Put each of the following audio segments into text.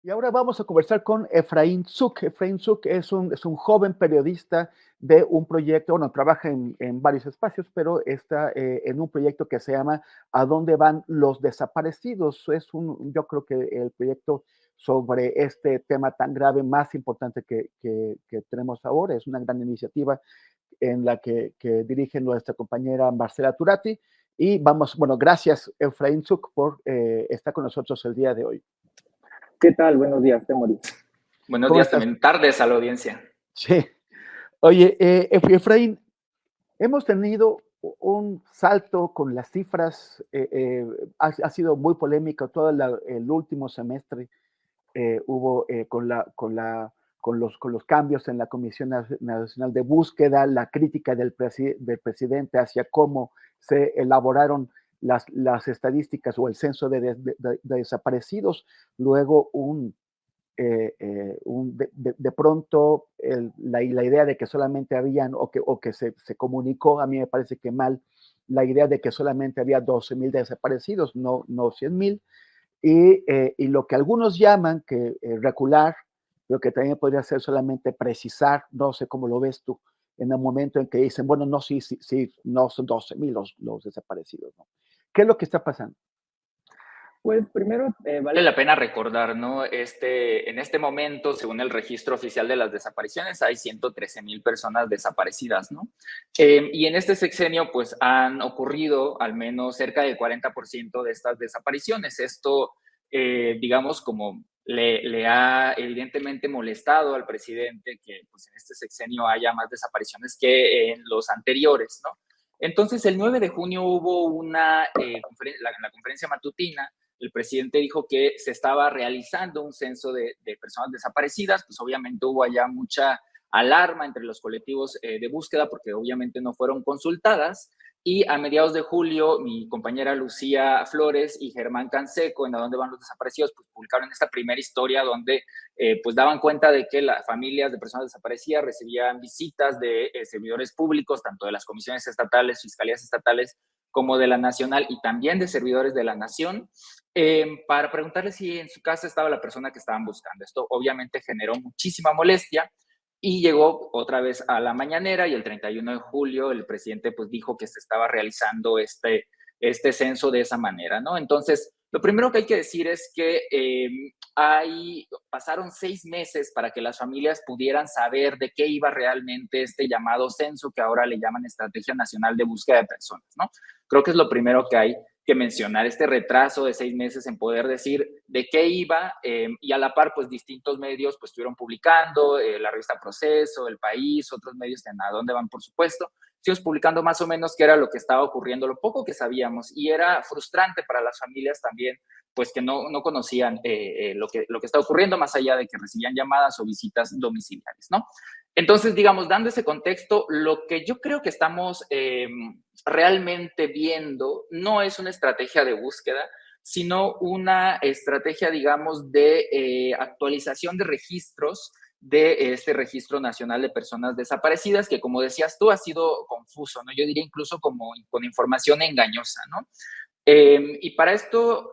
Y ahora vamos a conversar con Efraín Zuc. Efraín Zuc es un joven periodista de un proyecto, bueno, trabaja en varios espacios, pero está en un proyecto que se llama ¿A dónde van los desaparecidos? Yo creo que el proyecto sobre este tema tan grave, más importante que tenemos ahora, es una gran iniciativa en la que dirige nuestra compañera Marcela Turati. Y vamos, bueno, gracias Efraín Zuc por estar con nosotros el día de hoy. ¿Qué tal? Buenos días, Temoris. Buenos ¿Cómo días estás? también, tardes a la audiencia. Sí. Oye, Efraín, hemos tenido un salto con las cifras, ha sido muy polémico todo el último semestre, hubo con los cambios en la Comisión Nacional de Búsqueda, la crítica del presidente hacia cómo se elaboraron las estadísticas o el censo de desaparecidos, luego de pronto la idea de que solamente habían, o que se comunicó, a mí me parece que mal, la idea de que solamente había 12,000 desaparecidos, no 100,000, y lo que algunos llaman que recular, pero que también podría ser solamente precisar, no sé cómo lo ves tú, en el momento en que dicen, bueno, no, sí, sí, sí, no son 12,000 los desaparecidos, ¿no? ¿Qué es lo que está pasando? Pues primero, Vale la pena recordar, ¿no? En este momento, según el registro oficial de las desapariciones, hay 113,000 personas desaparecidas, ¿no? Y en este sexenio, pues han ocurrido al menos cerca del 40% de estas desapariciones. Esto, digamos, como le ha evidentemente molestado al presidente que pues, en este sexenio haya más desapariciones que en los anteriores, ¿no? Entonces, el 9 de junio hubo la conferencia matutina. El presidente dijo que se estaba realizando un censo de personas desaparecidas, pues obviamente hubo allá mucha alarma entre los colectivos de búsqueda porque obviamente no fueron consultadas. Y a mediados de julio, mi compañera Lucía Flores y Germán Canseco, en ¿A dónde van los desaparecidos?, pues publicaron esta primera historia donde pues daban cuenta de que las familias de personas desaparecidas recibían visitas de servidores públicos, tanto de las comisiones estatales, fiscalías estatales, como de la nacional y también de servidores de la nación, para preguntarle si en su casa estaba la persona que estaban buscando. Esto obviamente generó muchísima molestia y llegó otra vez a la mañanera y el 31 de julio el presidente pues dijo que se estaba realizando este censo de esa manera, ¿no? Entonces, lo primero que hay que decir es que pasaron 6 meses para que las familias pudieran saber de qué iba realmente este llamado censo que ahora le llaman Estrategia Nacional de Búsqueda de Personas, ¿no? Creo que es lo primero que hay que mencionar, este retraso de 6 meses en poder decir de qué iba, y a la par, pues distintos medios pues estuvieron publicando, la revista Proceso, El País, otros medios en ¿A dónde van?, por supuesto, estuvimos publicando más o menos qué era lo que estaba ocurriendo, lo poco que sabíamos, y era frustrante para las familias también, pues que no conocían lo que está ocurriendo, más allá de que recibían llamadas o visitas domiciliares, ¿no? Entonces, digamos, dando ese contexto, lo que yo creo que estamos realmente viendo no es una estrategia de búsqueda, sino una estrategia, digamos, de actualización de registros de este Registro Nacional de Personas Desaparecidas, que como decías tú, ha sido confuso, ¿no? Yo diría incluso como con información engañosa, ¿no? Y para esto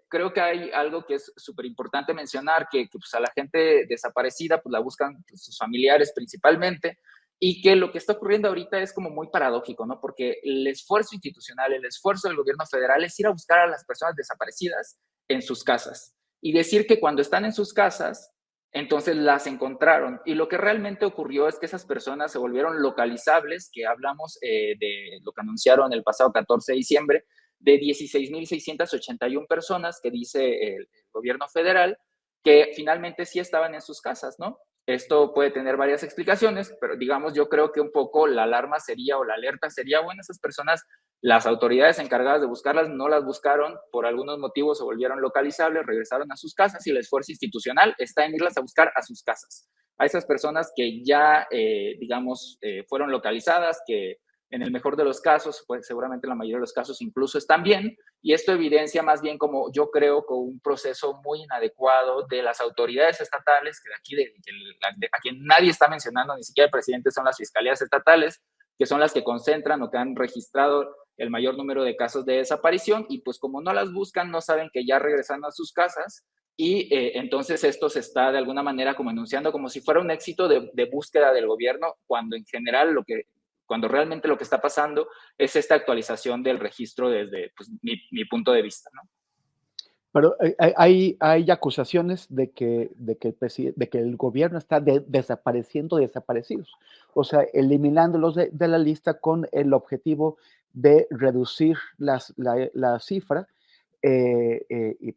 creo que hay algo que es súper importante mencionar, que pues, a la gente desaparecida pues la buscan pues, sus familiares principalmente, y que lo que está ocurriendo ahorita es como muy paradójico, ¿no? Porque el esfuerzo institucional, el esfuerzo del gobierno federal es ir a buscar a las personas desaparecidas en sus casas y decir que cuando están en sus casas, entonces las encontraron. Y lo que realmente ocurrió es que esas personas se volvieron localizables, que hablamos de lo que anunciaron el pasado 14 de diciembre, de 16,681 personas que dice el gobierno federal que finalmente sí estaban en sus casas, ¿no? Esto puede tener varias explicaciones, pero digamos, yo creo que un poco la alarma sería o la alerta sería, bueno, esas personas, las autoridades encargadas de buscarlas no las buscaron, por algunos motivos se volvieron localizables, regresaron a sus casas y el esfuerzo institucional está en irlas a buscar a sus casas. A esas personas que ya, digamos, fueron localizadas, que en el mejor de los casos, pues seguramente en la mayoría de los casos incluso están bien, y esto evidencia más bien como yo creo con un proceso muy inadecuado de las autoridades estatales, que de aquí, a quien nadie está mencionando, ni siquiera el presidente, son las fiscalías estatales, que son las que concentran o que han registrado el mayor número de casos de desaparición, y pues como no las buscan, no saben que ya regresando a sus casas, y entonces esto se está de alguna manera como enunciando como si fuera un éxito de búsqueda del gobierno, cuando en general cuando realmente lo que está pasando es esta actualización del registro desde pues, mi punto de vista, ¿no? Pero hay acusaciones de que el gobierno está desapareciendo desaparecidos, o sea, eliminándolos de la lista con el objetivo de reducir la cifra y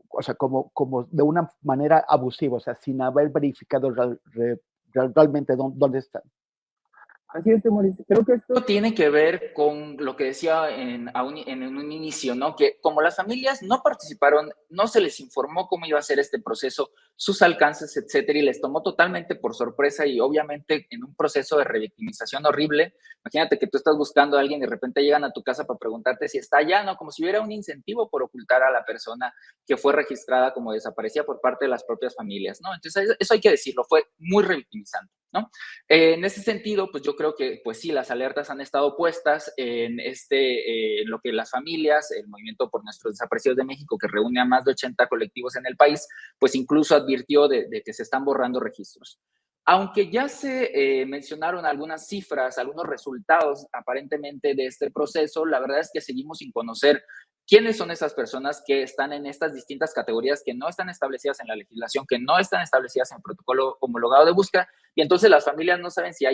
o sea, como de una manera abusiva, o sea, sin haber verificado realmente dónde están. Así es, Temoris. Creo que esto Tiene que ver con lo que decía en un inicio, ¿no? Que como las familias no participaron, no se les informó cómo iba a ser este proceso, sus alcances, etcétera, y les tomó totalmente por sorpresa y obviamente en un proceso de revictimización horrible. Imagínate que tú estás buscando a alguien y de repente llegan a tu casa para preguntarte si está allá, ¿no? Como si hubiera un incentivo por ocultar a la persona que fue registrada como desaparecida por parte de las propias familias, ¿no? Entonces, eso hay que decirlo, fue muy revictimizante, ¿no? En ese sentido, pues yo creo que, pues sí, las alertas han estado puestas en lo que las familias, el Movimiento por Nuestros Desaparecidos de México, que reúne a más de 80 colectivos en el país, pues incluso advirtió de que se están borrando registros. Aunque ya se mencionaron algunas cifras, algunos resultados aparentemente de este proceso, la verdad es que seguimos sin conocer quiénes son esas personas que están en estas distintas categorías que no están establecidas en la legislación, que no están establecidas en el protocolo homologado de búsqueda, y entonces las familias no saben si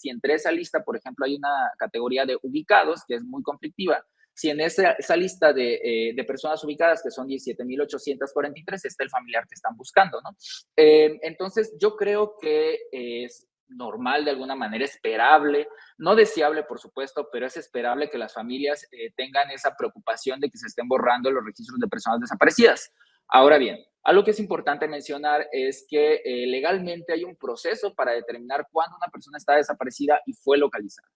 entre esa lista, por ejemplo, hay una categoría de ubicados, que es muy conflictiva, si en esa lista de personas ubicadas, que son 17,843, está el familiar que están buscando, ¿no? Entonces, yo creo que es normal, de alguna manera esperable, no deseable, por supuesto, pero es esperable que las familias tengan esa preocupación de que se estén borrando los registros de personas desaparecidas. Ahora bien, algo que es importante mencionar es que legalmente hay un proceso para determinar cuándo una persona está desaparecida y fue localizada.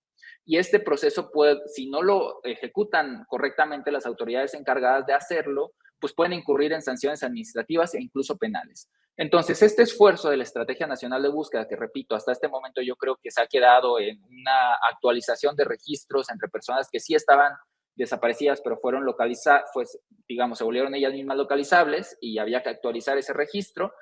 Y este proceso puede, si no lo ejecutan correctamente las autoridades encargadas de hacerlo, pues pueden incurrir en sanciones administrativas e incluso penales. Entonces, este esfuerzo de la Estrategia Nacional de Búsqueda, que repito, hasta este momento yo creo que se ha quedado en una actualización de registros entre personas que sí estaban desaparecidas, pero fueron localizadas, pues, digamos, se volvieron ellas mismas localizables y había que actualizar ese registro.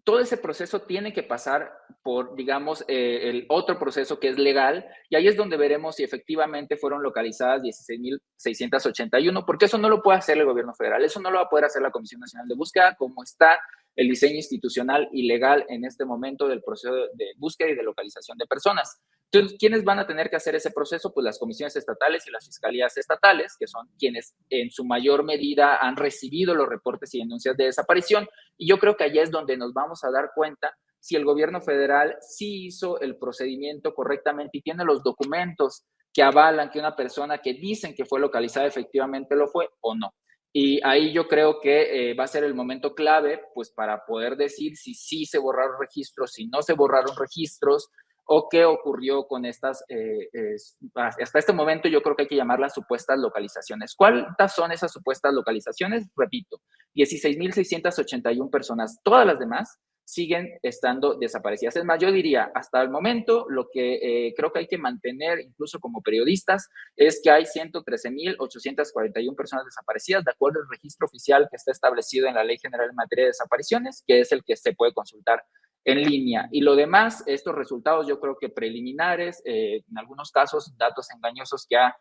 Todo ese proceso tiene que pasar por, digamos, el otro proceso que es legal, y ahí es donde veremos si efectivamente fueron localizadas 16,681, porque eso no lo puede hacer el gobierno federal, eso no lo va a poder hacer la Comisión Nacional de Búsqueda, como está el diseño institucional y legal en este momento del proceso de búsqueda y de localización de personas. Entonces, ¿quiénes van a tener que hacer ese proceso? Pues las comisiones estatales y las fiscalías estatales, que son quienes en su mayor medida han recibido los reportes y denuncias de desaparición. Y yo creo que allá es donde nos vamos a dar cuenta si el gobierno federal sí hizo el procedimiento correctamente y tiene los documentos que avalan que una persona que dicen que fue localizada efectivamente lo fue o no. Y ahí yo creo que va a ser el momento clave, pues, para poder decir si sí se borraron registros, si no se borraron registros, o qué ocurrió con estas, hasta este momento yo creo que hay que llamarlas supuestas localizaciones. ¿Cuántas son esas supuestas localizaciones? Repito, 16,681 personas. Todas las demás siguen estando desaparecidas. Es más, yo diría, hasta el momento, lo que creo que hay que mantener, incluso como periodistas, es que hay 113,841 personas desaparecidas, de acuerdo al registro oficial que está establecido en la Ley General en materia de desapariciones, que es el que se puede consultar en línea. Y lo demás, estos resultados yo creo que preliminares, en algunos casos datos engañosos que ha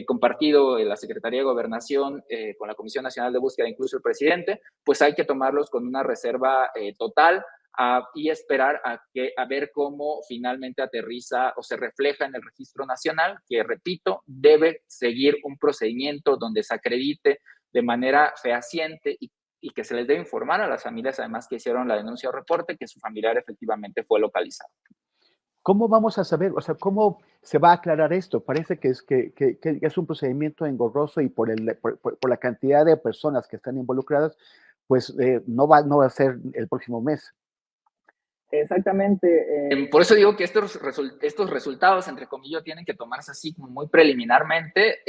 compartido la Secretaría de Gobernación con la Comisión Nacional de Búsqueda, incluso el presidente, pues hay que tomarlos con una reserva total y esperar a ver cómo finalmente aterriza o se refleja en el registro nacional, que repito, debe seguir un procedimiento donde se acredite de manera fehaciente y que se les debe informar a las familias, además, que hicieron la denuncia o reporte, que su familiar efectivamente fue localizado. ¿Cómo vamos a saber? O sea, ¿cómo se va a aclarar esto? Parece que es un procedimiento engorroso y por la cantidad de personas que están involucradas, pues no va a ser el próximo mes. exactamente. Por eso digo que estos resultados, entre comillas, tienen que tomarse así como muy preliminarmente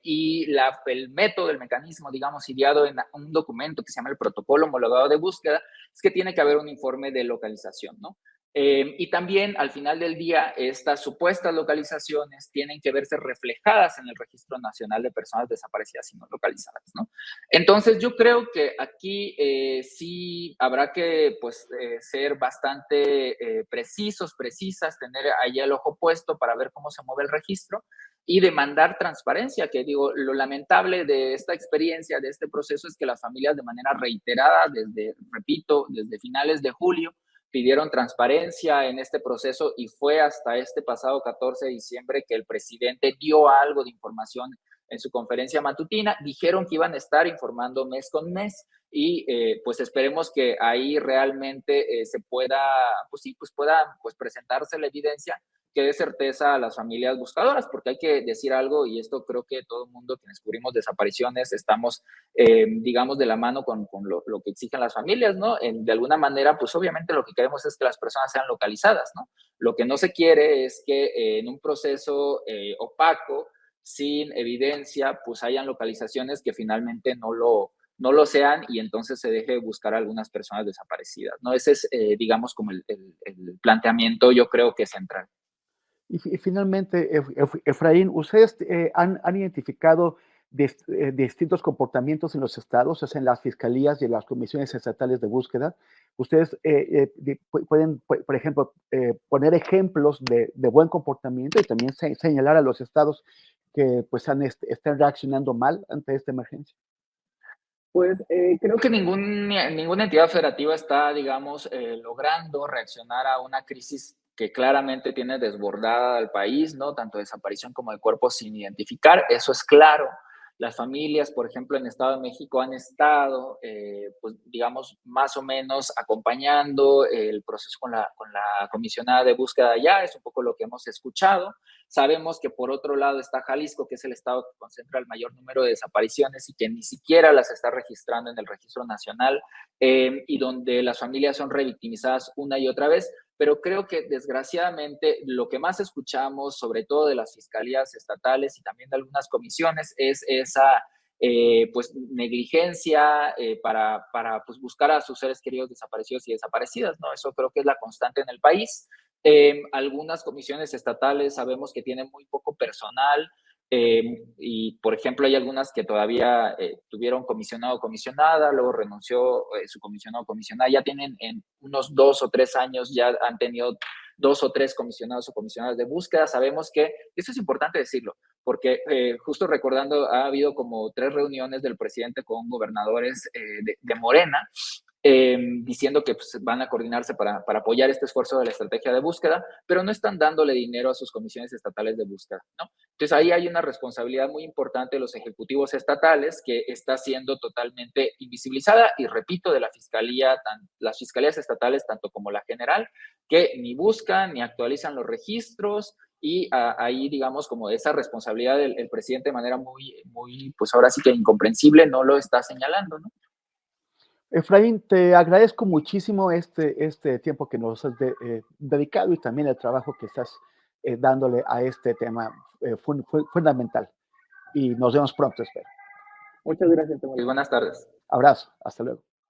y el método, el mecanismo, digamos, ideado en un documento que se llama el protocolo homologado de búsqueda, es que tiene que haber un informe de localización, ¿no? Y también al final del día, estas supuestas localizaciones tienen que verse reflejadas en el Registro Nacional de Personas Desaparecidas y No Localizadas, ¿no? Entonces, yo creo que aquí sí habrá que pues, ser bastante precisos, precisas, tener ahí el ojo puesto para ver cómo se mueve el registro y demandar transparencia, que digo, lo lamentable de esta experiencia, de este proceso, es que las familias de manera reiterada, repito, desde finales de julio, pidieron transparencia en este proceso y fue hasta este pasado 14 de diciembre que el presidente dio algo de información en su conferencia matutina. Dijeron que iban a estar informando mes con mes y pues esperemos que ahí realmente se pueda, pues sí, pues pueda pues presentarse la evidencia que dé certeza a las familias buscadoras, porque hay que decir algo, y esto creo que todo el mundo que descubrimos desapariciones estamos, digamos, de la mano con lo que exigen las familias, ¿no? De alguna manera, pues obviamente lo que queremos es que las personas sean localizadas, ¿no? Lo que no se quiere es que en un proceso opaco, sin evidencia, pues hayan localizaciones que finalmente no lo sean y entonces se deje buscar a algunas personas desaparecidas, ¿no? Ese es, digamos, como el planteamiento, yo creo que central. Y finalmente, Efraín, ¿ustedes han identificado distintos comportamientos en los estados, o sea, en las fiscalías y en las comisiones estatales de búsqueda? ¿Ustedes pueden, por ejemplo, poner ejemplos de buen comportamiento y también señalar a los estados que pues están reaccionando mal ante esta emergencia? Pues Creo que ninguna entidad federativa está, digamos, logrando reaccionar a una crisis que claramente tiene desbordada al país, ¿no? Tanto desaparición como de cuerpos sin identificar, eso es claro. Las familias, por ejemplo, en Estado de México han estado, pues, digamos, más o menos acompañando el proceso con la comisionada de búsqueda allá, es un poco lo que hemos escuchado. Sabemos que por otro lado está Jalisco, que es el estado que concentra el mayor número de desapariciones y que ni siquiera las está registrando en el registro nacional, y donde las familias son revictimizadas una y otra vez. Pero creo que desgraciadamente lo que más escuchamos, sobre todo de las fiscalías estatales y también de algunas comisiones, es esa pues negligencia para pues, buscar a sus seres queridos desaparecidos y desaparecidas, ¿no? Eso creo que es la constante en el país. Algunas comisiones estatales sabemos que tienen muy poco personal, y, por ejemplo, hay algunas que todavía tuvieron comisionado o comisionada, luego renunció su comisionado o comisionada, ya tienen en unos 2 o 3 años, ya han tenido 2 o 3 comisionados o comisionadas de búsqueda. Sabemos que, esto es importante decirlo, porque justo recordando, ha habido como 3 reuniones del presidente con gobernadores de Morena, diciendo que pues, van a coordinarse para apoyar este esfuerzo de la estrategia de búsqueda, pero no están dándole dinero a sus comisiones estatales de búsqueda, ¿no? Entonces ahí hay una responsabilidad muy importante de los ejecutivos estatales que está siendo totalmente invisibilizada, y repito, de la fiscalía, las fiscalías estatales, tanto como la general, que ni buscan ni actualizan los registros, y ahí, digamos, como esa responsabilidad del presidente de manera muy, pues ahora sí que incomprensible, no lo está señalando, ¿no? Efraín, te agradezco muchísimo este tiempo que nos has dedicado y también el trabajo que estás dándole a este tema fundamental. Y nos vemos pronto, espero. muchas gracias, Y buenas tardes. Abrazo, hasta luego.